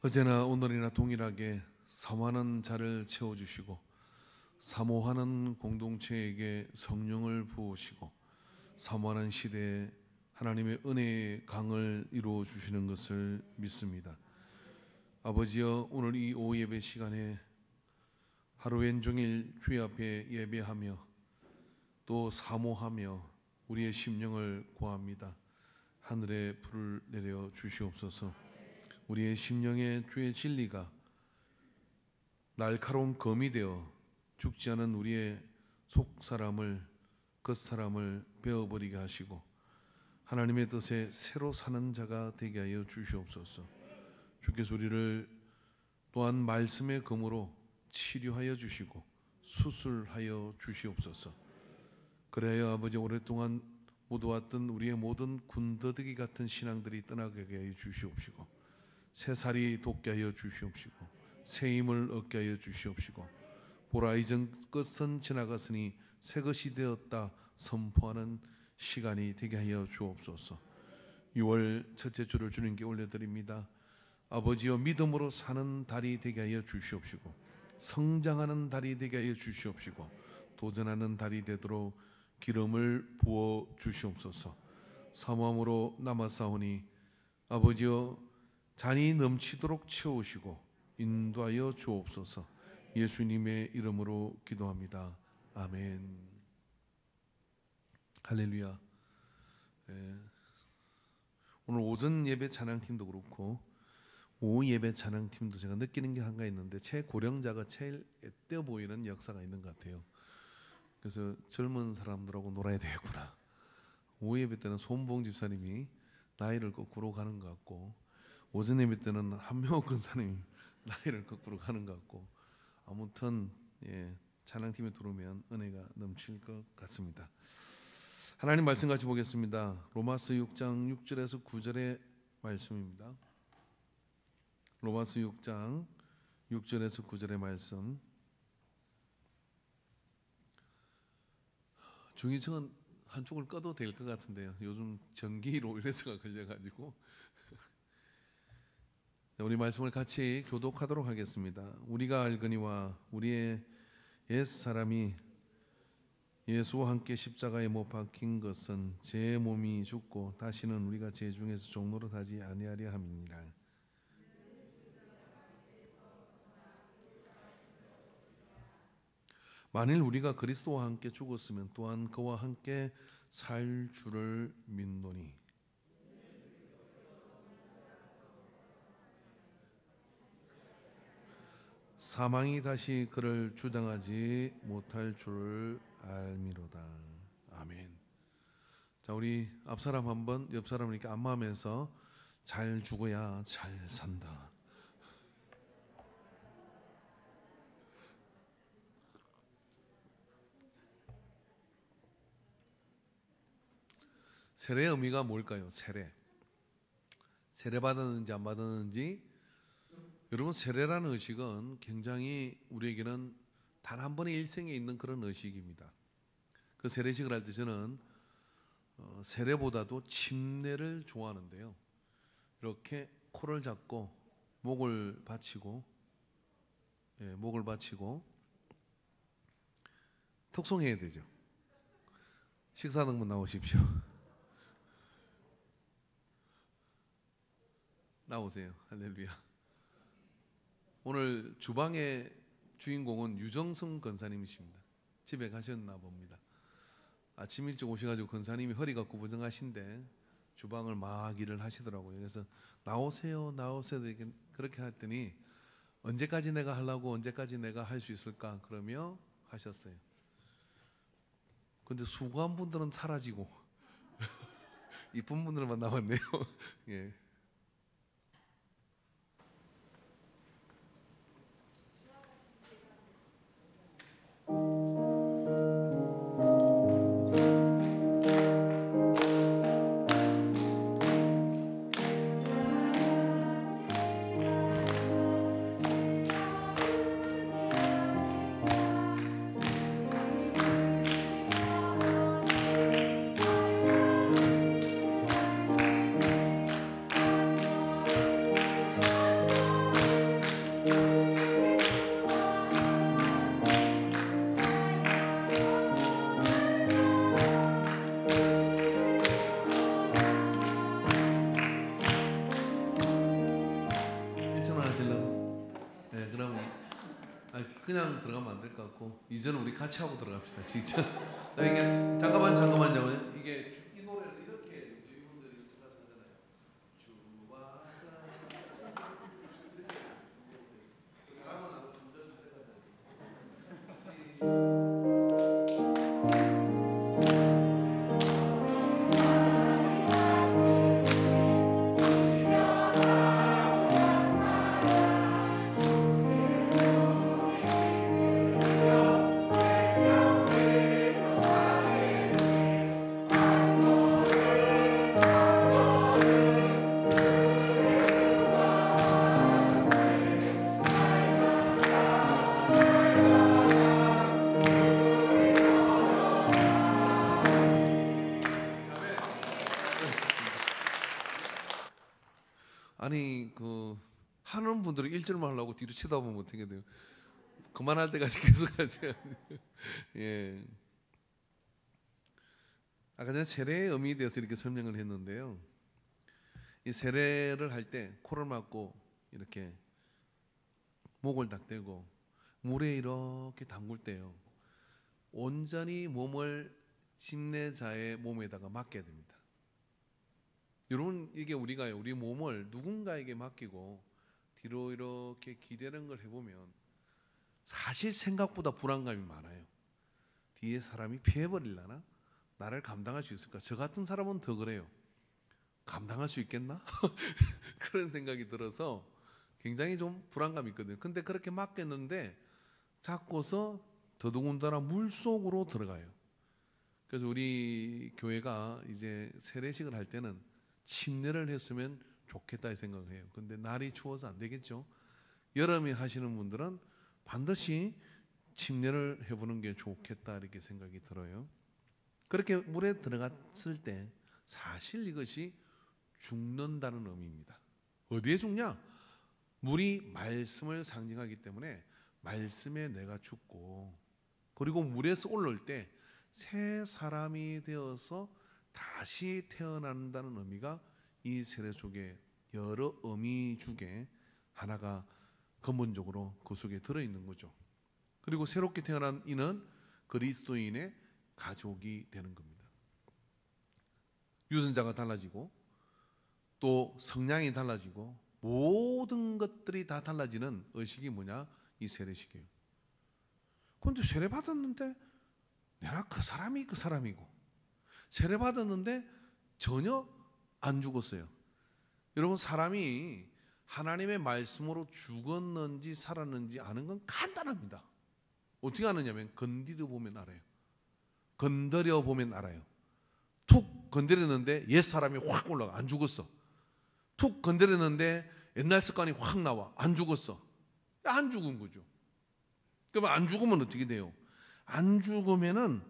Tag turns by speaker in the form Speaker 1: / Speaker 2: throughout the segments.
Speaker 1: 어제나 오늘이나 동일하게 사모하는 자를 채워주시고 사모하는 공동체에게 성령을 부으시고 사모하는 시대에 하나님의 은혜의 강을 이루어 주시는 것을 믿습니다. 아버지여, 오늘 이 오후 예배 시간에 하루 왼종일 주의 앞에 예배하며 또 사모하며 우리의 심령을 구합니다. 하늘에 불을 내려 주시옵소서. 우리의 심령에 주의 진리가 날카로운 검이 되어 죽지 않은 우리의 속사람을 겉사람을 베어버리게 하시고 하나님의 뜻에 새로 사는 자가 되게 하여 주시옵소서. 주께서 우리를 또한 말씀의 검으로 치료하여 주시고 수술하여 주시옵소서. 그래야 아버지, 오랫동안 묻어왔던 우리의 모든 군더더기 같은 신앙들이 떠나게 하여 주시옵시고 새살이 돋게 하여 주시옵시고 새 힘을 얻게 하여 주시옵시고 보라, 이전 것은 지나갔으니 새 것이 되었다 선포하는 시간이 되게 하여 주옵소서. 6월 첫째 주를 주님께 올려드립니다. 아버지여, 믿음으로 사는 달이 되게 하여 주시옵시고 성장하는 달이 되게 하여 주시옵시고 도전하는 달이 되도록 기름을 부어 주시옵소서. 사모함으로 남았사오니 아버지여, 잔이 넘치도록 채우시고 인도하여 주옵소서. 예수님의 이름으로 기도합니다. 아멘. 할렐루야. 오늘 오전 예배 찬양팀도 그렇고 오후 예배 찬양팀도 제가 느끼는 게 한가 있는데 최고령자가 제일 애떼어 보이는 역사가 있는 것 같아요. 그래서 젊은 사람들하고 놀아야 되겠구나. 오후 예배 때는 손봉 집사님이 나이를 거꾸로 가는 것 같고 오전 예배 때는 한명옥 권사님이 나이를 거꾸로 가는 것 같고 아무튼 찬양팀에 들어오면 은혜가 넘칠 것 같습니다. 하나님 말씀 같이 보겠습니다. 로마서 6장 6절에서 9절의 말씀입니다. 로마서 6장 6절에서 9절의 말씀. 종이청은 한쪽을 꺼도 될 것 같은데요. 요즘 전기로 이래서가 걸려가지고 우리 말씀을 같이 교독하도록 하겠습니다. 우리가 알거니와 우리의 옛사람이 예수와 함께 십자가에 못 박힌 것은 제 몸이 죽고 다시는 우리가 제 중에서 종노릇하지 아니하려 함이니라. 만일 우리가 그리스도와 함께 죽었으면 또한 그와 함께 살 줄을 믿노니 사망이 다시 그를 주장하지 못할 줄을 알미로다. 아멘. 자, 우리 앞사람 한번 옆사람을 이렇게 안마하면서 잘 죽어야 잘 산다. 세례의 의미가 뭘까요? 세례 받았는지 안 받았는지. 여러분, 세례라는 의식은 굉장히 우리에게는 단 한 번의 일생에 있는 그런 의식입니다. 그 세례식을 할 때 저는 세례보다도 침례를 좋아하는데요. 이렇게 코를 잡고 목을 받치고 톡송해야 되죠. 식사등분 나오십시오. 나오세요. 할렐루야. 오늘 주방의 주인공은 유정성 권사님이십니다. 집에 가셨나 봅니다. 아침 일찍 오셔가지고 권사님이 허리가 구부정하신데 주방을 막 일을 하시더라고요. 그래서 나오세요 그렇게 했더니 언제까지 내가 하려고, 언제까지 내가 할 수 있을까 그러며 하셨어요. 근데 수고한 분들은 사라지고 이쁜 분들만 남았네요. 예. 그냥 들어가면 안 될 것 같고 이제는 우리 같이 하고 들어갑시다. 진짜. 이게 잠깐만요. 이게 이 노래를 이렇게 저희분들이 생각하잖아요. 주와 그 사람은 아무 손절 아니 그 하는 분들은 1절만 하려고 뒤로 쳐다보면 어떻게 돼요? 그만할 때까지 계속 하세요. 예. 아까 전에 세례의 의미에 대해서 이렇게 설명을 했는데요. 이 세례를 할 때 코를 막고 이렇게 목을 딱 대고 물에 이렇게 담글 때요. 온전히 몸을 침례자의 몸에다가 맡겨야 됩니다. 여러분 이게 우리가요 우리 몸을 누군가에게 맡기고 뒤로 이렇게 기대는 걸 해보면 사실 생각보다 불안감이 많아요. 뒤에 사람이 피해버리려나? 나를 감당할 수 있을까? 저 같은 사람은 더 그래요. 감당할 수 있겠나? 그런 생각이 들어서 굉장히 좀 불안감이 있거든요. 근데 그렇게 맡겼는데 자꾸서 더더군다나 물속으로 들어가요. 그래서 우리 교회가 이제 세례식을 할 때는 침례를 했으면 좋겠다 생각을 해요. 근데 날이 추워서 안 되겠죠. 여름에 하시는 분들은 반드시 침례를 해보는 게 좋겠다 이렇게 생각이 들어요. 그렇게 물에 들어갔을 때 사실 이것이 죽는다는 의미입니다. 어디에 죽냐? 물이 말씀을 상징하기 때문에 말씀에 내가 죽고 그리고 물에서 올라올 때 새 사람이 되어서 다시 태어난다는 의미가 이 세례 속에 여러 의미 중에 하나가 근본적으로 그 속에 들어있는 거죠. 그리고 새롭게 태어난 이는 그리스도인의 가족이 되는 겁니다. 유전자가 달라지고 또 성향이 달라지고 모든 것들이 다 달라지는 의식이 뭐냐? 이 세례식이에요. 그런데 세례 받았는데 내가 그 사람이고 세례 받았는데 전혀 안 죽었어요. 여러분 사람이 하나님의 말씀으로 죽었는지 살았는지 아는 건 간단합니다. 어떻게 아느냐면 건드려 보면 알아요. 건드려 보면 알아요. 툭 건드렸는데 옛 사람이 확 올라가 안 죽었어. 툭 건드렸는데 옛날 습관이 확 나와 안 죽었어. 안 죽은 거죠. 그러면 안 죽으면 어떻게 돼요? 안 죽으면은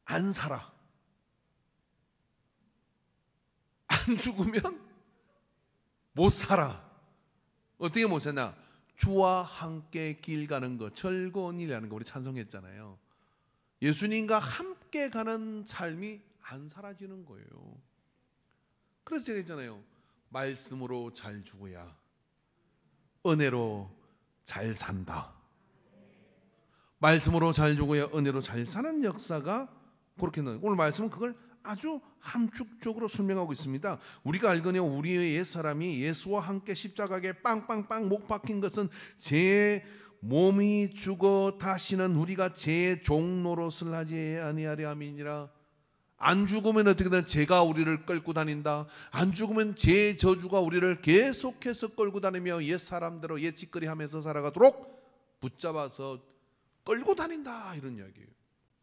Speaker 1: 안 살아. 안 죽으면 못 살아. 어떻게 못 사냐? 주와 함께 길 가는 것, 절곤이라는 거 우리 찬송했잖아요. 예수님과 함께 가는 삶이 안 사라지는 거예요. 그래서 제가 했잖아요. 말씀으로 잘 죽어야 은혜로 잘 산다. 말씀으로 잘 죽어야 은혜로 잘 사는 역사가 그렇게 나와요. 오늘 말씀은 그걸 아주 함축적으로 설명하고 있습니다. 우리가 알거니와 우리의 옛사람이 예수와 함께 십자가에 빵빵빵 못 박힌 것은 제 몸이 죽어 다시는 우리가 제 종노릇을 하지 아니하려 함이니라. 안 죽으면 어떻게 되나? 죄가 우리를 끌고 다닌다. 안 죽으면 제 저주가 우리를 계속해서 끌고 다니며 옛 사람대로 옛 짓거리 하면서 살아가도록 붙잡아서 끌고 다닌다 이런 이야기예요.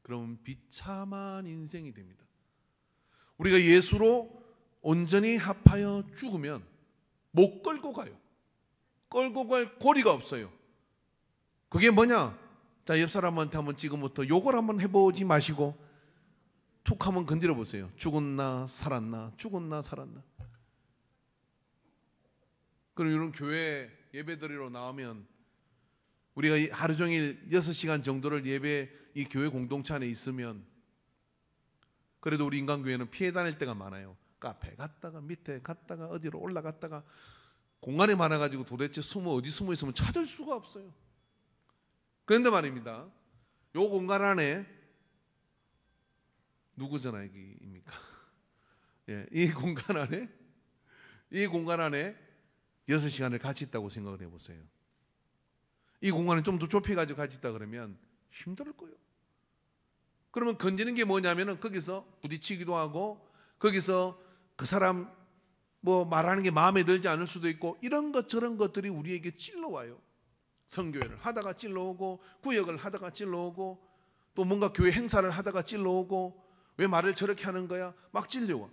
Speaker 1: 그러면 비참한 인생이 됩니다. 우리가 예수로 온전히 합하여 죽으면 못 끌고 가요. 끌고 갈 고리가 없어요. 그게 뭐냐? 자, 옆 사람한테 한번 지금부터 욕을 한번 해보지 마시고 툭 한번 건드려 보세요. 죽었나 살았나 죽었나 살았나. 그럼 이런 교회 예배드리러 나오면 우리가 하루 종일 6시간 정도를 예배 이 교회 공동체 안에 있으면 그래도 우리 인간교회는 피해 다닐 때가 많아요. 카페 갔다가 밑에 갔다가 어디로 올라갔다가 공간이 많아가지고 도대체 어디 숨어 있으면 찾을 수가 없어요. 그런데 말입니다, 요 공간 안에 누구 전화기입니까? 예, 이 공간 안에 6시간을 같이 있다고 생각을 해보세요. 이 공간을 좀 더 좁혀가지고 같이 있다 그러면 힘들 거예요. 그러면 건지는 게 뭐냐면은 거기서 부딪히기도 하고, 거기서 그 사람 뭐 말하는 게 마음에 들지 않을 수도 있고, 이런 것 저런 것들이 우리에게 찔러와요. 선교회를 하다가 찔러오고, 구역을 하다가 찔러오고, 또 뭔가 교회 행사를 하다가 찔러오고, 왜 말을 저렇게 하는 거야? 막 찔려와.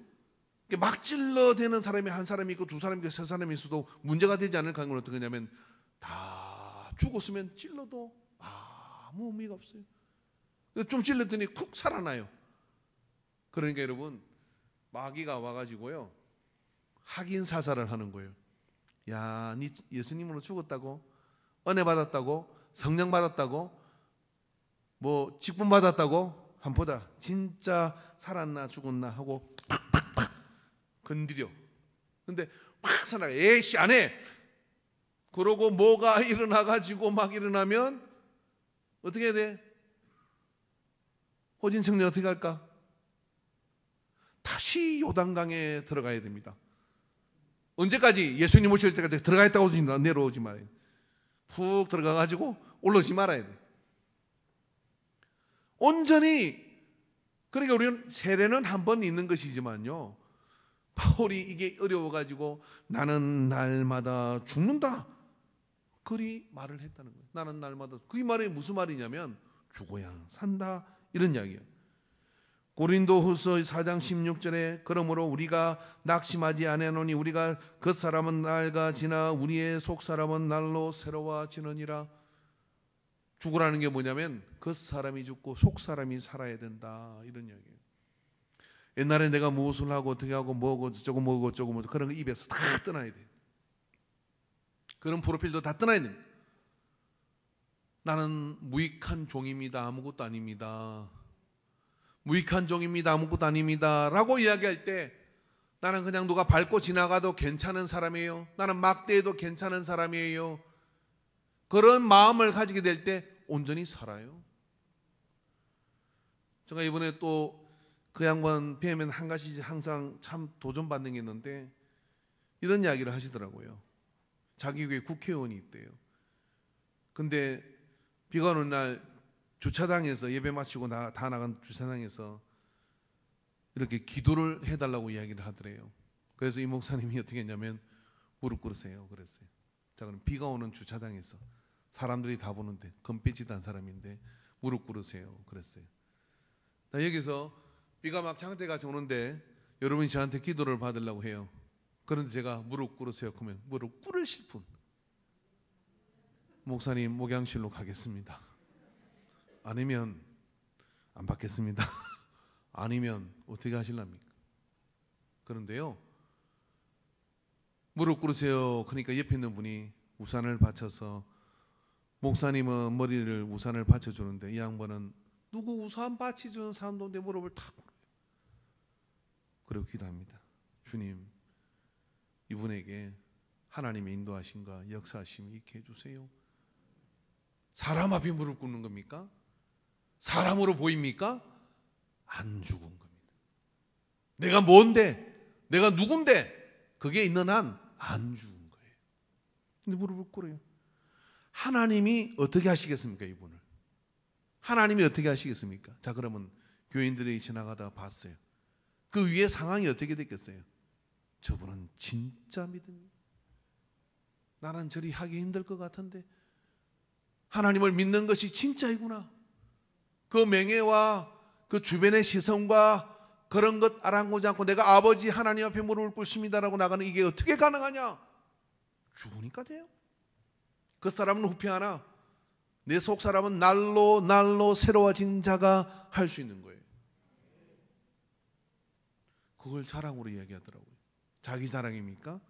Speaker 1: 막 찔러대는 사람이 한 사람이 있고 두 사람이 있고 세 사람이 있어도 문제가 되지 않을 가능은 어떻게 하냐면, 다 죽었으면 찔러도 아무 의미가 없어요. 좀 찔렀더니 쿡 살아나요. 그러니까 여러분, 마귀가 와가지고요, 확인 사살을 하는 거예요. 야, 니 예수님으로 죽었다고? 은혜 받았다고? 성령 받았다고? 뭐 직분 받았다고? 한번 보자. 진짜 살았나 죽었나 하고 팍팍팍 건드려. 근데 막 살아가. 에이씨 안 해. 그러고 뭐가 일어나가지고 막 일어나면 어떻게 해야 돼? 호진청년 어떻게 할까? 다시 요단강에 들어가야 됩니다. 언제까지? 예수님 오실 때까지 들어가 있다고 내려오지 말아요. 푹 들어가가지고 올라오지 말아야 돼. 온전히. 그러니까 우리는 세례는 한 번 있는 것이지만요, 바울이 이게 어려워가지고 나는 날마다 죽는다, 그리 말을 했다는 거예요. 나는 날마다. 그 말이 무슨 말이냐면 죽어야 산다, 이런 이야기예요. 고린도후서 4장 16절에 그러므로 우리가 낙심하지 아니하노니 우리가 겉사람은 날과 지나 우리의 속사람은 날로 새로워지느니라. 죽으라는 게 뭐냐면 겉사람이 죽고 속사람이 살아야 된다, 이런 이야기예요. 옛날에 내가 무엇을 하고 어떻게 하고 뭐고 저거 뭐고 저거 뭐 그런 거 입에서 다 떠나야 돼요. 그런 프로필도 다 떠나야 됩니다. 나는 무익한 종입니다, 아무것도 아닙니다. 무익한 종입니다, 아무것도 아닙니다 라고 이야기할 때 나는 그냥 누가 밟고 지나가도 괜찮은 사람이에요. 나는 막대해도 괜찮은 사람이에요. 그런 마음을 가지게 될 때 온전히 살아요. 제가 이번에 또 그 양반 뵈면 한 가지 항상 참 도전받는 게 있는데, 이런 이야기를 하시더라고요. 자기 교회 국회의원이 있대요. 근데 비가 오는 날 주차장에서 예배 마치고 다 나간 주차장에서 이렇게 기도를 해달라고 이야기를 하더래요. 그래서 이 목사님이 어떻게 했냐면 무릎 꿇으세요 그랬어요. 자, 그럼 비가 오는 주차장에서 사람들이 다 보는데 금빛이단 사람인데 무릎 꿇으세요 그랬어요. 자, 여기서 비가 막 장대같이 오는데 여러분이 저한테 기도를 받으려고 해요. 그런데 제가 무릎 꿇으세요 그러면 무릎 꿇으실 분, 목사님 목양실로 가겠습니다. 아니면 안 받겠습니다. 아니면 어떻게 하실랍니까? 그런데요, 무릎 꿇으세요 그러니까 옆에 있는 분이 우산을 받쳐서, 목사님은 머리를 우산을 받쳐주는데 이 양반은 누구 우산 받쳐주는 사람도 내 무릎을 탁 꿇어요. 그리고 기도합니다. 주님, 이분에게 하나님의 인도하심과 역사하심이 있게 해주세요. 사람 앞에 무릎 꿇는 겁니까? 사람으로 보입니까? 안 죽은 겁니다. 내가 뭔데? 내가 누군데? 그게 있는 한 안 죽은 거예요. 근데 무릎을 꿇어요. 하나님이 어떻게 하시겠습니까? 이분을 하나님이 어떻게 하시겠습니까? 자, 그러면 교인들이 지나가다가 봤어요. 그 위에 상황이 어떻게 됐겠어요? 저분은 진짜 믿음이에요. 나는 저리 하기 힘들 것 같은데 하나님을 믿는 것이 진짜이구나. 그 명예와 그 주변의 시선과 그런 것 아랑곳지 않고 내가 아버지 하나님 앞에 무릎을 꿇습니다라고 나가는 이게 어떻게 가능하냐? 죽으니까 돼요. 그 사람은 후패하나 내 속 사람은 날로 새로워진 자가 할 수 있는 거예요. 그걸 자랑으로 이야기하더라고요. 자기 자랑입니까?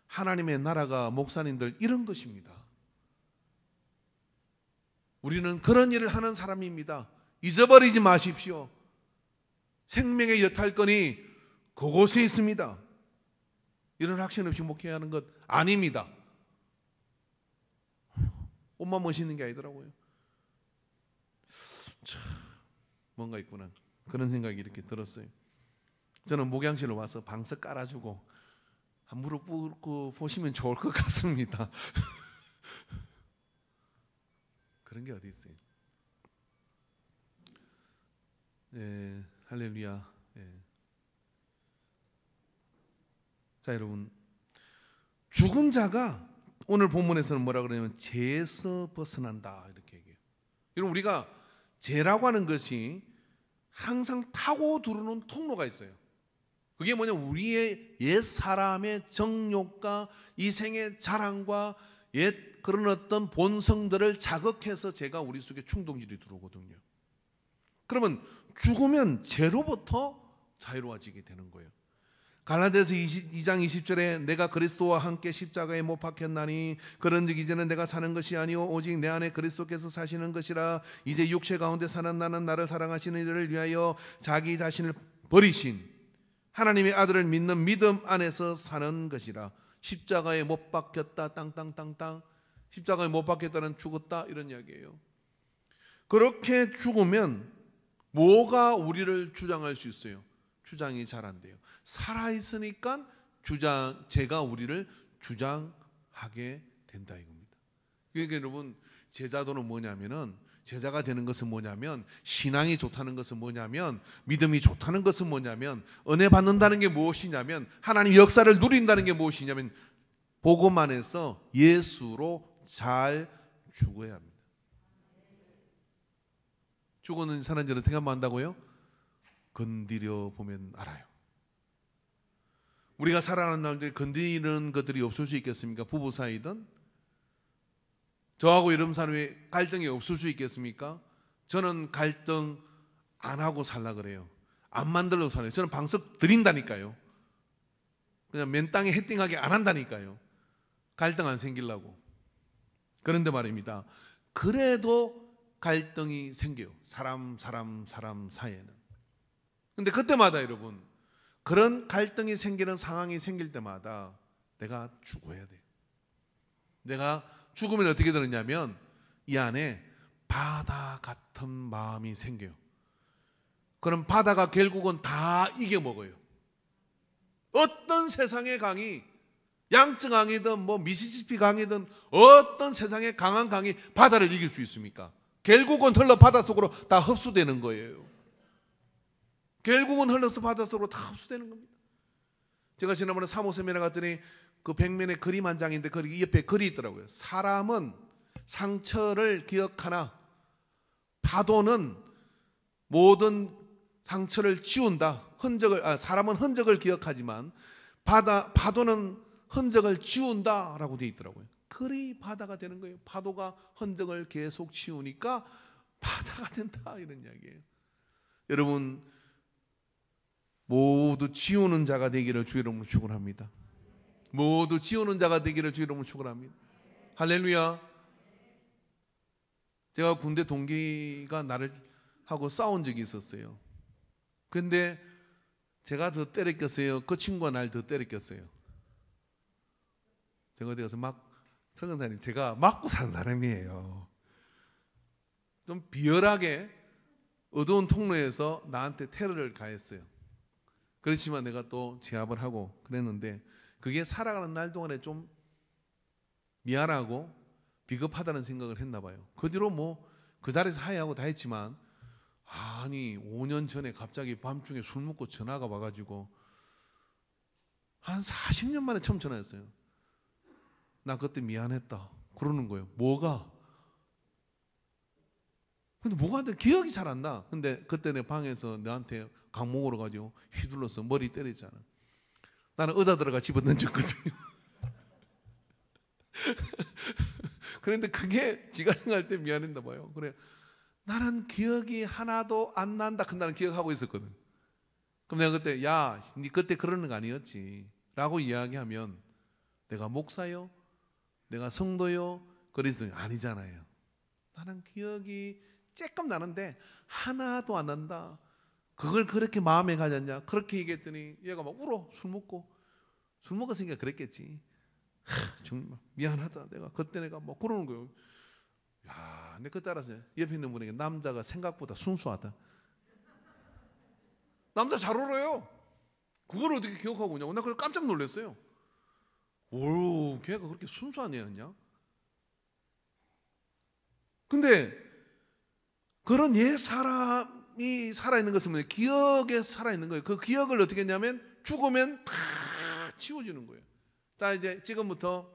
Speaker 1: 하나님의 나라가 목사님들 이런 것입니다. 우리는 그런 일을 하는 사람입니다. 잊어버리지 마십시오. 생명의 여탈권이 그곳에 있습니다. 이런 확신 없이 목회하는 것 아닙니다. 옷만 멋있는 게 아니더라고요. 뭔가 있구나, 그런 생각이 이렇게 들었어요. 저는 목양실로 와서 방석 깔아주고 한 무릎 꿇고 보시면 좋을 것 같습니다. 그런 게 어디 있어요? 예, 할렐루야. 예. 자, 여러분, 죽은 자가 오늘 본문에서는 뭐라 그러냐면 죄에서 벗어난다 이렇게 얘기해요. 여러분, 우리가 죄라고 하는 것이 항상 타고 들어오는 통로가 있어요. 그게 뭐냐, 우리의 옛 사람의 정욕과 이생의 자랑과 옛 그런 어떤 본성들을 자극해서 죄가 우리 속에 충동질이 들어오거든요. 그러면 죽으면 죄로부터 자유로워지게 되는 거예요. 갈라디아서 2장 20절에 내가 그리스도와 함께 십자가에 못 박혔나니 그런즉 이제는 내가 사는 것이 아니오 오직 내 안에 그리스도께서 사시는 것이라. 이제 육체 가운데 사는 나는 나를 사랑하시는 이를 위하여 자기 자신을 버리신 하나님의 아들을 믿는 믿음 안에서 사는 것이라. 십자가에 못 박혔다, 땅땅땅땅. 십자가에 못 박혔다는 죽었다, 이런 이야기예요. 그렇게 죽으면 뭐가 우리를 주장할 수 있어요? 주장이 잘 안 돼요. 살아있으니까 죄가 우리를 주장하게 된다 이겁니다. 그러니까 여러분, 제자도는 뭐냐면은, 제자가 되는 것은 뭐냐면, 신앙이 좋다는 것은 뭐냐면, 믿음이 좋다는 것은 뭐냐면, 은혜 받는다는 게 무엇이냐면, 하나님 역사를 누린다는 게 무엇이냐면, 복음 안에서 예수로 잘 죽어야 합니다. 죽어는 사는지를 어떻게 하면 안다고요? 건드려 보면 알아요. 우리가 살아가는 날들에 건드리는 것들이 없을 수 있겠습니까? 부부 사이든 저하고 이런 사람의 갈등이 없을 수 있겠습니까? 저는 갈등 안 하고 살라 그래요. 안 만들려고 살아요. 저는 방석 드린다니까요. 그냥 맨 땅에 헤딩하게 안 한다니까요. 갈등 안 생기려고. 그런데 말입니다, 그래도 갈등이 생겨요. 사람 사이에는. 근데 그때마다 여러분, 그런 갈등이 생기는 상황이 생길 때마다 내가 죽어야 돼요. 내가 죽으면 어떻게 되느냐면 이 안에 바다 같은 마음이 생겨요. 그럼 바다가 결국은 다 이겨먹어요. 어떤 세상의 강이, 양쯔강이든 뭐 미시시피 강이든 어떤 세상의 강한 강이 바다를 이길 수 있습니까? 결국은 흘러 바다 속으로 다 흡수되는 거예요. 결국은 흘러서 바닷속으로 다 흡수되는 겁니다. 제가 지난번에 사모세미나 갔더니 그 벽면에 그림 한 장인데 이 옆에 글이 있더라고요. 사람은 상처를 기억하나 파도는 모든 상처를 지운다. 사람은 흔적을 기억하지만 파도는 흔적을 지운다라고 되어 있더라고요. 글이 바다가 되는 거예요. 파도가 흔적을 계속 지우니까 바다가 된다, 이런 이야기예요. 여러분, 모두 지우는 자가 되기를 주의 이름으로 축원합니다. 모두 지우는 자가 되기를 주의 이름으로 축원합니다. 할렐루야. 제가 군대 동기가 나를 하고 싸운 적이 있었어요. 그런데 제가 더 때렸겠어요? 그 친구가 날 더 때렸겠어요? 제가 어디 가서 성근사님, 제가 맞고 산 사람이에요. 좀 비열하게 어두운 통로에서 나한테 테러를 가했어요. 그렇지만 내가 또 제압을 하고 그랬는데, 그게 살아가는 날 동안에 좀 미안하고 비겁하다는 생각을 했나 봐요. 그 뒤로 뭐 그 자리에서 하야하고 다 했지만, 아니 5년 전에 갑자기 밤중에 술 먹고 전화가 와가지고 한 40년 만에 처음 전화했어요. 나 그때 미안했다 그러는 거예요. 뭐가? 근데 뭐가 안 돼? 기억이 잘 안 나. 근데 그때 내 방에서 나한테 강목으로 가지고 휘둘러서 머리 때렸잖아. 나는 의자 들어가 집어 던졌거든요. 그런데 그게 지가 생각할 때 미안했나 봐요. 그래, 나는 기억이 하나도 안 난다. 그 나는 기억하고 있었거든. 그럼 내가 그때, 야, 니 그때 그러는 거 아니었지 라고 이야기하면, 내가 목사요? 내가 성도요? 그랬더니 아니잖아요. 나는 기억이 조금 나는데 하나도 안 난다. 그걸 그렇게 마음에 가졌냐? 그렇게 얘기했더니 얘가 막 울어. 술 먹었으니까 그랬겠지. 정말 미안하다. 그때 내가 뭐 그러는 거예요. 야, 근데 그때 알았어요. 옆에 있는 분에게 남자가 생각보다 순수하다. 남자 잘 울어요. 그걸 어떻게 기억하고 있냐고. 나 그래서 깜짝 놀랐어요. 오, 걔가 그렇게 순수한 애였냐? 근데 그런 옛 사람이 살아있는 것은 뭐예요? 기억에 살아있는 거예요. 그 기억을 어떻게 했냐면 죽으면 다 지워지는 거예요. 자, 이제 지금부터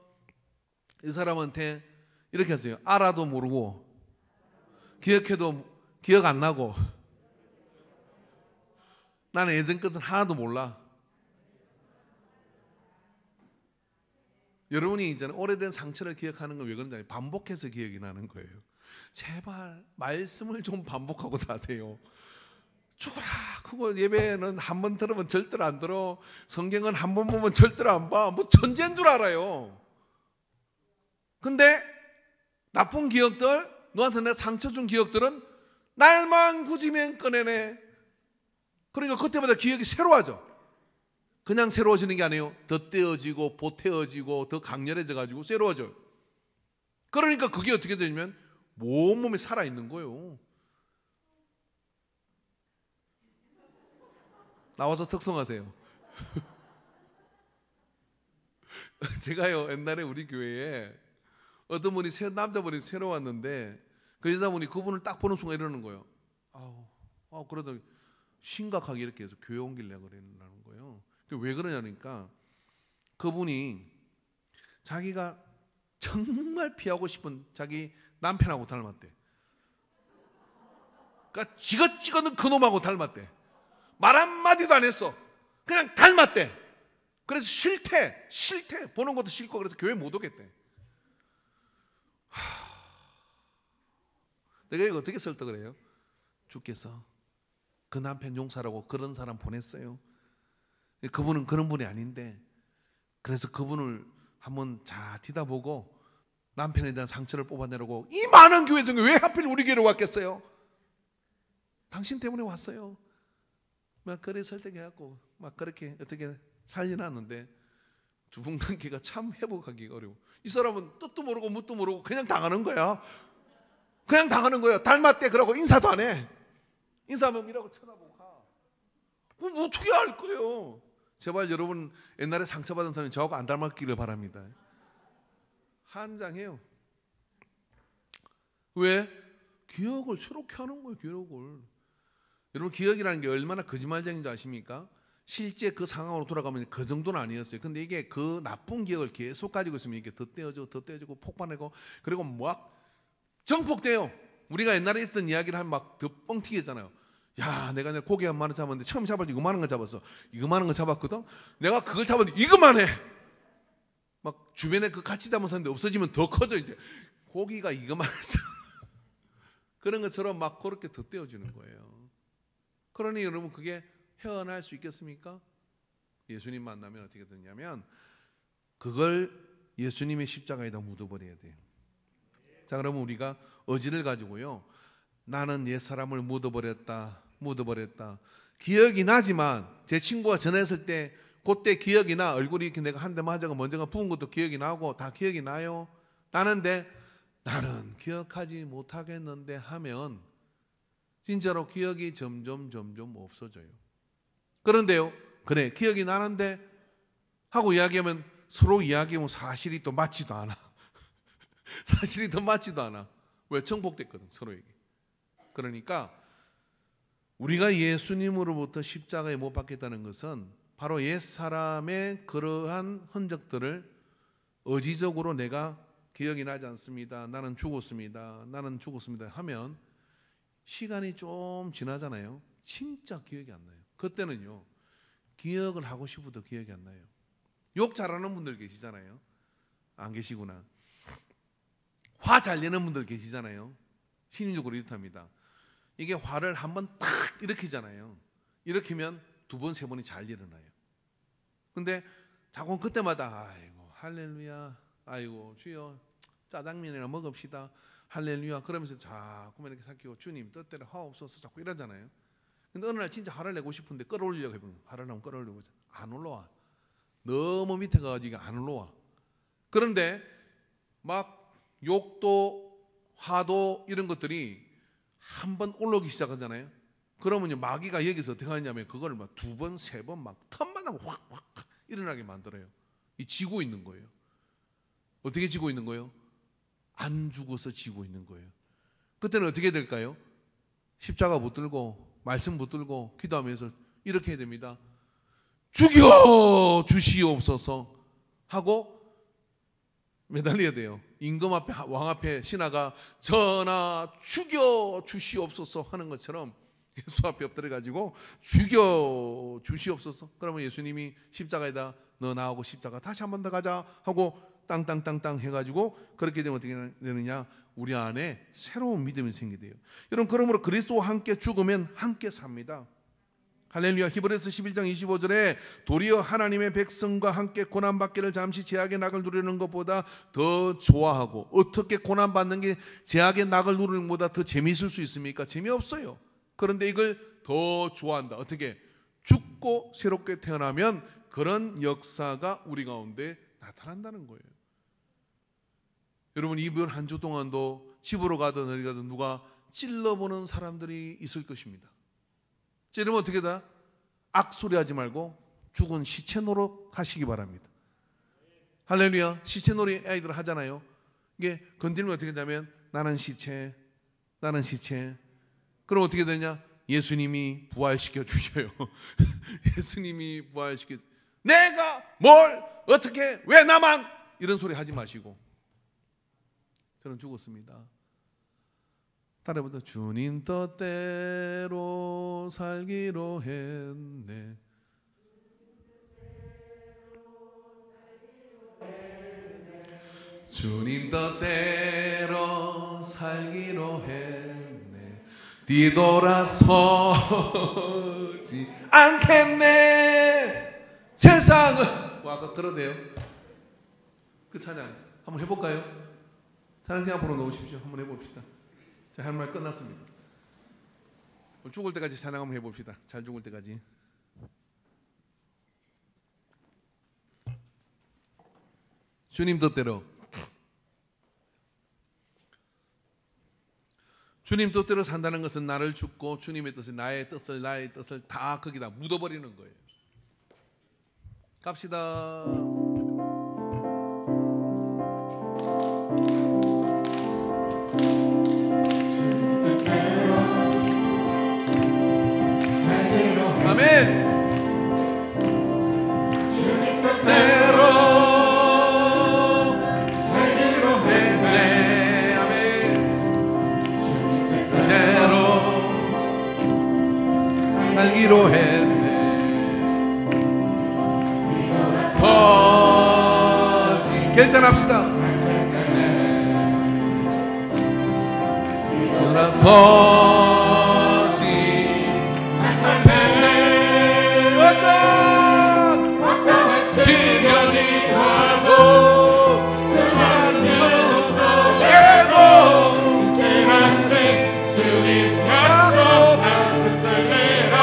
Speaker 1: 이 사람한테 이렇게 하세요. 알아도 모르고 기억해도 기억 안 나고 나는 예전 것은 하나도 몰라. 여러분이 이제는 오래된 상처를 기억하는 건 왜 그런지 반복해서 기억이 나는 거예요. 제발 말씀을 좀 반복하고 사세요. 죽어라. 그거 예배는 한 번 들으면 절대로 안 들어. 성경은 한 번 보면 절대로 안 봐. 뭐 천재인 줄 알아요. 근데 나쁜 기억들, 너한테 내가 상처 준 기억들은 날만 굳으면 꺼내네. 그러니까 그때마다 기억이 새로워져. 그냥 새로워지는 게 아니에요. 더 떼어지고 보태어지고 더 강렬해져 가지고 새로워져요. 그러니까 그게 어떻게 되냐면 온몸에 살아있는 거예요. 나와서 특성하세요. 제가요 옛날에 우리 교회에 어떤 분이 남자분이 새로 왔는데 그 여자분이 그분을 딱 보는 순간 이러는 거예요. 그러다 심각하게 이렇게 해서 교회 옮기려고 그러는 거예요. 왜 그러냐니까 그분이 자기가 정말 피하고 싶은 자기 남편하고 닮았대. 그러니까 지가 찍어는 그놈하고 닮았대. 말 한마디도 안 했어. 그냥 닮았대. 그래서 싫대. 보는 것도 싫고 그래서 교회 못 오겠대. 내가 이거 어떻게 설득을 해요? 주께서 그 남편 용서라고 그런 사람 보냈어요. 그분은 그런 분이 아닌데 그래서 그분을 한번 자 뒤다보고 남편에 대한 상처를 뽑아내려고 이 많은 교회 중에 왜 하필 우리 교회로 왔겠어요? 당신 때문에 왔어요. 막 그래 설득해갖고 막 그렇게 어떻게 살려놨는데 두 분 관계가 참 회복하기 어려워. 이 사람은 뜻도 모르고 묻도 모르고 그냥 당하는 거야. 그냥 당하는 거예요. 닮았대 그러고 인사도 안 해. 인사하면 이라고 쳐다보고 가. 그럼 어떻게 할 거예요? 제발 여러분 옛날에 상처받은 사람이 저하고 안 닮았기를 바랍니다. 한장해요. 왜? 기억을 새롭게 하는 거예요. 기억을. 여러분 기억이라는 게 얼마나 거짓말쟁인 줄 아십니까? 실제 그 상황으로 돌아가면 그 정도는 아니었어요. 근데 이게 그 나쁜 기억을 계속 가지고 있으면 이게 더 떼어지고 폭발하고 그리고 막 정폭돼요. 우리가 옛날에 있었던 이야기를 하면 막 더 뻥튀기잖아요. 야, 내가 고기 한 마리 잡았는데 처음 잡을 때 이거만한 거 잡았어. 이거만한 거 잡았거든. 내가 그걸 잡았는데 이거만 해. 막 주변에 그 같이 잡은 사람인데 없어지면 더 커져 이제. 고기가 이거만 했어. 그런 것처럼 막 그렇게 더 떼어지는 거예요. 그러니 여러분 그게 헤어날 수 있겠습니까? 예수님 만나면 어떻게 되냐면 그걸 예수님의 십자가에다 묻어버려야 돼요. 자, 그러면 우리가 의지를 가지고요. 나는 옛사람을 묻어버렸다. 기억이 나지만 제 친구가 전화했을 때 그때 기억이 나. 얼굴이 이렇게 내가 한 대 맞아가 먼저가 부은 것도 기억이 나고 다 기억이 나요. 나는 기억하지 못하겠는데 하면 진짜로 기억이 점점 없어져요. 그런데요. 그래 기억이 나는데 하고 이야기하면 서로 이야기하면 사실이 또 맞지도 않아. 사실이 더 맞지도 않아. 왜? 정복됐거든 서로에게. 그러니까 우리가 예수님으로부터 십자가에 못 박혔다는 것은 바로 옛사람의 그러한 흔적들을 의지적으로 내가 기억이 나지 않습니다. 나는 죽었습니다 하면 시간이 좀 지나잖아요. 진짜 기억이 안 나요. 그때는요 기억을 하고 싶어도 기억이 안 나요. 욕 잘하는 분들 계시잖아요. 안 계시구나. 화 잘 내는 분들 계시잖아요. 심리적으로 이렇답니다. 이게 화를 한번 탁 일으키잖아요. 일으키면 두 번, 세 번이 잘 일어나요. 근데 자꾸 그때마다 아이고 할렐루야, 아이고 주여 짜장면이나 먹읍시다, 할렐루야 그러면서 자꾸만 이렇게 삼키고 주님 뜻대로 하옵소서 자꾸 이러잖아요. 근데 어느 날 진짜 화를 내고 싶은데 끌어올리려고 해보면 화를 내면 끌어올리고 안 올라와. 너무 밑에 가가지고 안 올라와. 그런데 막 욕도 화도 이런 것들이 한번 올라오기 시작하잖아요. 그러면요, 마귀가 여기서 어떻게 하냐면 그걸 막 2번, 3번 막 틈만 하고 확 일어나게 만들어요. 이 지고 있는 거예요. 어떻게 지고 있는 거예요? 안 죽어서 지고 있는 거예요. 그때는 어떻게 될까요? 십자가 붙들고 말씀 붙들고 기도하면서 이렇게 해야 됩니다. 죽여 주시옵소서 하고 매달려야 돼요. 임금 앞에, 왕 앞에 신하가 전하 죽여 주시옵소서 하는 것처럼 예수 앞에 엎드려가지고 죽여 주시옵소서. 그러면 예수님이 십자가에다 너 나오고 십자가 다시 한 번 더 가자 하고 땅땅땅땅 해가지고 그렇게 되면 어떻게 되느냐, 우리 안에 새로운 믿음이 생기대요. 여러분, 그러므로 그리스도와 함께 죽으면 함께 삽니다. 할렐루야. 히브리서 11장 25절에 도리어 하나님의 백성과 함께 고난받기를 잠시 제약의 낙을 누리는 것보다 더 좋아하고, 어떻게 고난받는 게 제약의 낙을 누리는 것보다 더 재미있을 수 있습니까? 재미없어요. 그런데 이걸 더 좋아한다. 어떻게? 죽고 새롭게 태어나면 그런 역사가 우리 가운데 나타난다는 거예요. 여러분, 이번 한 주 동안도 집으로 가든 어디 가든 누가 찔러보는 사람들이 있을 것입니다. 찌르면 어떻게 다? 악소리 하지 말고 죽은 시체 노릇 하시기 바랍니다. 할렐루야. 시체 놀이 아이들 하잖아요. 이게 건드리면 어떻게 되냐면 나는 시체, 나는 시체. 그럼 어떻게 되냐? 예수님이 부활시켜 주셔요. 예수님이 부활시켜. 내가 뭘 어떻게 왜 나만, 이런 소리 하지 마시고. 저는 죽었습니다. 따라해보자. 주님 뜻대로 살기로 했네. 주님 뜻대로 살기로 했네. 뒤돌아서지 않겠네. 세상은. 아까 들어도 돼요? 그 찬양 한번 해볼까요? 찬양팀 앞으로 놓으십시오. 한번 해봅시다. 자, 할 말 끝났습니다. 죽을 때까지 찬양 한번 해봅시다. 잘 죽을 때까지. 주님 뜻대로. 주님 뜻대로 산다는 것은 나를 죽고 주님의 뜻을, 나의 뜻을 다 거기다 묻어버리는 거예요. 갑시다. 아멘. 주님 뜻대로 살기로 했네. 아멘. 주님 뜻대로 살기로 했네. 서지 결단합시다. 서지 않겠네. 어떤 지면이 와도 수많은 것 속에도 신실하신 주님 약속 붙들리라.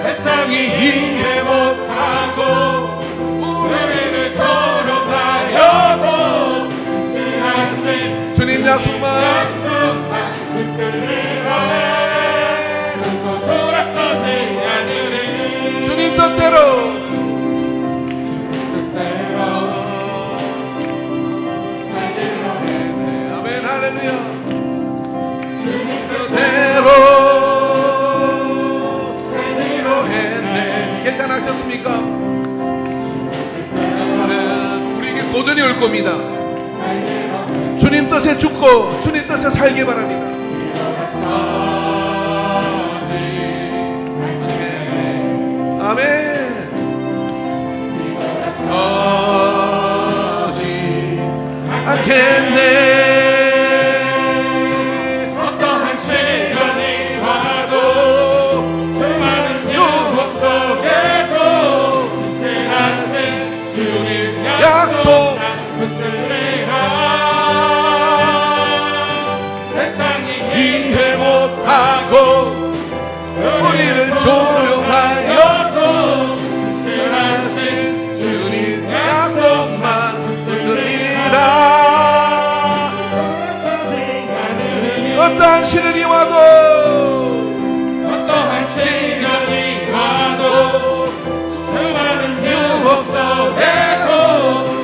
Speaker 1: 세상이 이해 못하고 우리를 조롱하여도 신실하신 주님 약속만 붙들리라. 결코 돌아서지 않으리. 주님 뜻대로 살기로 했네. 아멘. 할렐루야. 주님 뜻대로 살기로 했네. 결단하셨습니까? 우리에게 도전이 올 겁니다. 주님 뜻에 죽고 주님 뜻에 살기 바랍니다. 아멘. 서지 않겠네. 어떠한 시련이 와도 수많은 유혹 속에도 신실하신 주님 약속 붙들리라. 이해 못하고 우리를 조롱하여도 신실하신 주님 약속만 붙들리라. 어떠한 시련이 와도
Speaker 2: 수많은 유혹 속에도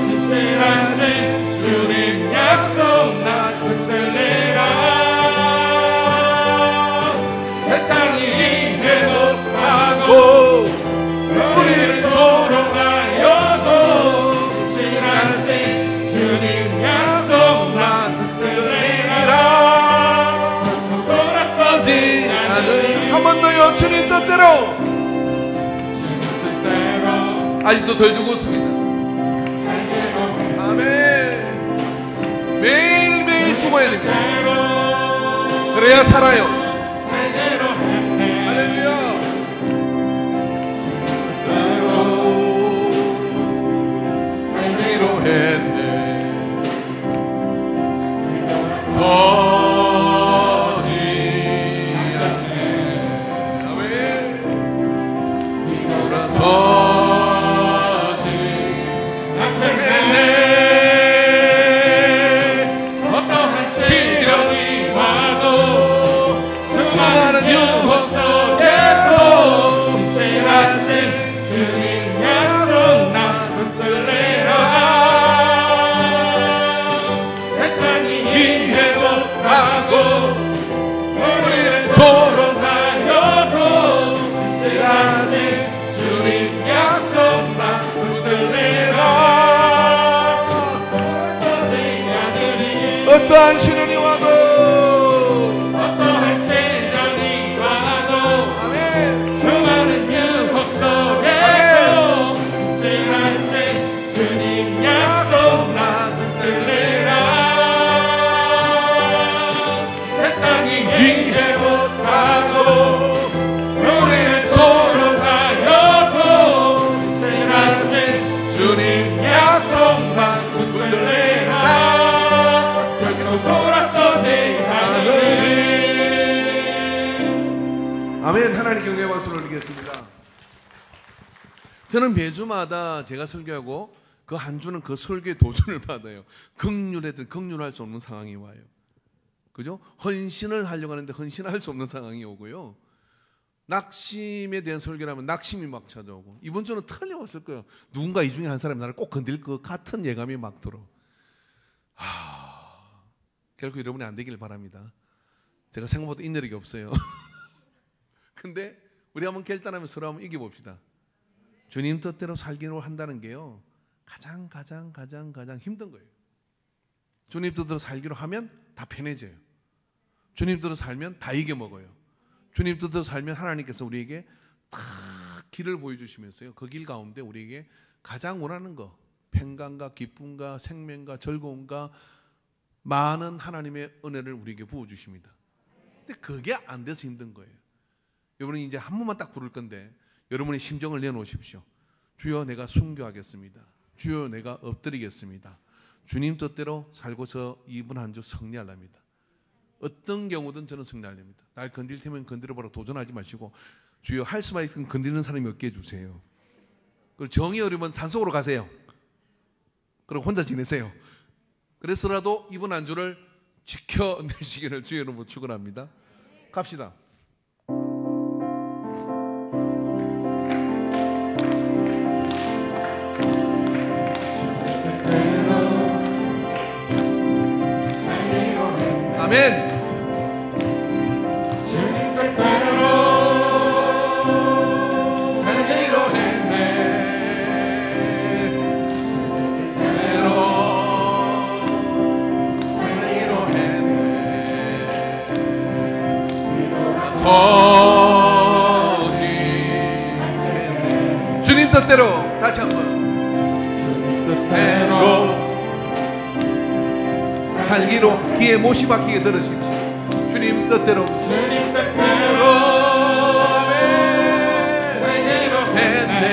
Speaker 2: 신실하신 주님 약속 난 흔들리라. 세상이 회복하고 우리를 조롱하여도 신실하신 주님 약속 난 흔들리라. 돌아서지 않으리.
Speaker 1: 한 번 더요. 주님 뜻대로. 아직도 덜 죽었습니다. 아멘. 매일매일 죽어야 됩니다. 그래야 살아요. 할렐루야. 살기로 했네. 서지 않네. 아멘. 돌아서 어떠한 시련이 와도 아멘.
Speaker 2: 수많은 유혹 속에도 신실하신 주님 약속 난 흔들리라. 세상이 이해 못하고 우리를 조롱하여도 신실하신 주님 약속 난 흔들리라.
Speaker 1: 아멘. 하나님 경외의 박수를 올리겠습니다. 저는 매주마다 제가 설교하고 그 한 주는 그 설교의 도전을 받아요. 긍휼했든 긍휼할 수 없는 상황이 와요. 그죠? 헌신을 하려고 하는데 헌신할 수 없는 상황이 오고요. 낙심에 대한 설교를 하면 낙심이 막 찾아오고. 이번 주는 틀림없을 거예요. 누군가 이 중에 한 사람이 나를 꼭 건드릴 것 같은 예감이 막 들어. 결국 여러분이 안 되길 바랍니다. 제가 생각보다 인내력이 없어요. 근데 우리 한번 결단하면 서로 한번 이겨봅시다. 주님 뜻대로 살기로 한다는 게요, 가장 힘든 거예요. 주님 뜻대로 살기로 하면 다 편해져요. 주님 뜻대로 살면 다 이겨먹어요. 주님 뜻대로 살면 하나님께서 우리에게 다 길을 보여주시면서요, 그 길 가운데 우리에게 가장 원하는 거, 평강과 기쁨과 생명과 즐거움과 많은 하나님의 은혜를 우리에게 부어주십니다. 근데 그게 안 돼서 힘든 거예요. 여러분이 이제 한 번만 딱 부를 건데 여러분의 심정을 내놓으십시오. 주여, 내가 순교하겠습니다. 주여, 내가 엎드리겠습니다. 주님 뜻대로 살고서 이번 한 주 승리하랍니다. 어떤 경우든 저는 승리하랍니다. 날 건들 테면 건드려보라 도전하지 마시고, 주여, 할 수만 있으면 건드리는 사람이 몇 개 해주세요. 그리고 정이 어려면 산속으로 가세요. 그리고 혼자 지내세요. 그래서라도 이번 한 주를 지켜내시기를 주의 이름으로 축원합니다. 갑시다. 아멘.
Speaker 2: 주님 뜻대로 살기로 했네. 주님 뜻대로 살기로 했네.
Speaker 1: 서지 않겠네. 주님 뜻대로 다시 한번.
Speaker 2: 주님 뜻대로
Speaker 1: 살기로 귀에 못이 박히게 들으십시오. 주님 뜻대로,
Speaker 2: 주님 뜻대로
Speaker 1: 아멘.
Speaker 2: 살기로
Speaker 1: 했네.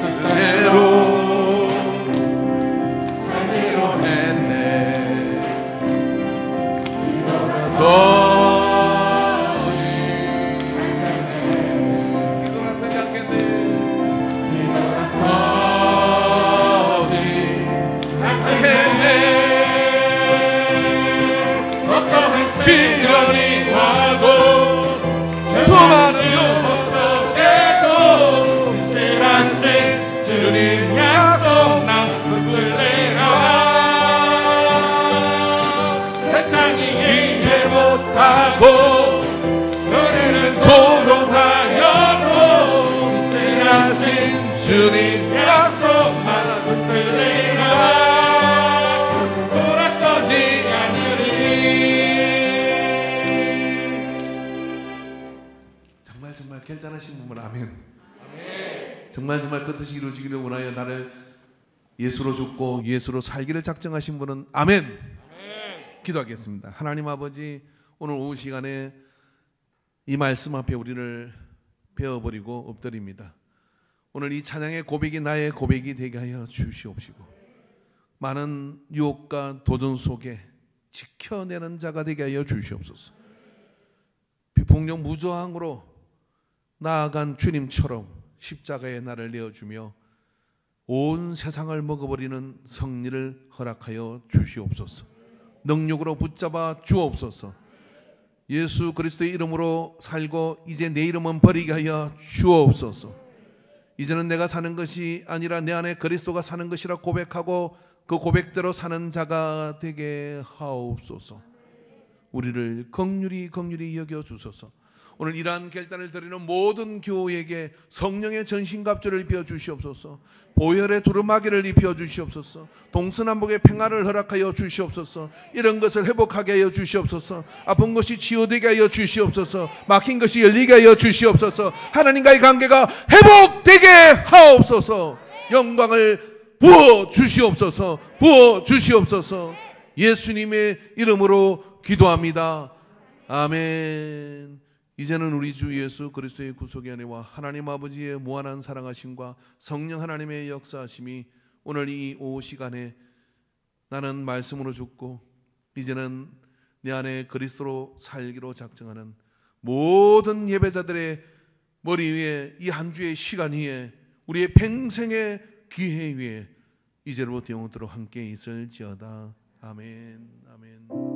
Speaker 2: 뜻대로
Speaker 1: 살기로 했네. 뒤돌아서지 않겠네.
Speaker 2: 주님 약속 나는 붙들리라 돌아서지 않으리.
Speaker 1: 정말 결단하신 분은 아멘. 정말 그 뜻이 이루어지기를 원하여 나를 예수로 죽고 예수로 살기를 작정하신 분은 아멘. 기도하겠습니다. 하나님 아버지, 오늘 오후 시간에 이 말씀 앞에 우리를 베어버리고 엎드립니다. 오늘 이 찬양의 고백이 나의 고백이 되게 하여 주시옵시고, 많은 유혹과 도전 속에 지켜내는 자가 되게 하여 주시옵소서. 비폭력 무저항으로 나아간 주님처럼 십자가에 나를 내어주며 온 세상을 먹어버리는 승리를 허락하여 주시옵소서. 능력으로 붙잡아 주옵소서. 예수 그리스도의 이름으로 살고 이제 내 이름은 버리게 하여 주옵소서. 이제는 내가 사는 것이 아니라 내 안에 그리스도가 사는 것이라 고백하고 그 고백대로 사는 자가 되게 하옵소서. 우리를 긍휼히 여겨 주소서. 오늘 이러한 결단을 드리는 모든 교우에게 성령의 전신갑주를 입혀 주시옵소서. 보혈의 두루마기를 입혀 주시옵소서. 동서남북의 평화를 허락하여 주시옵소서. 이런 것을 회복하게 하여 주시옵소서. 아픈 것이 치유되게 하여 주시옵소서. 막힌 것이 열리게 하여 주시옵소서. 하나님과의 관계가 회복되게 하옵소서. 영광을 부어 주시옵소서. 부어 주시옵소서. 예수님의 이름으로 기도합니다. 아멘. 이제는 우리 주 예수 그리스도의 구속의 은혜와 하나님 아버지의 무한한 사랑하심과 성령 하나님의 역사하심이 오늘 이 오후 시간에 나는 말씀으로 죽고 이제는 내 안에 그리스도로 살기로 작정하는 모든 예배자들의 머리 위에 이 한 주의 시간 위에 우리의 평생의 기회 위에 이제로부터 영원토록 함께 있을지어다. 아멘. 아멘.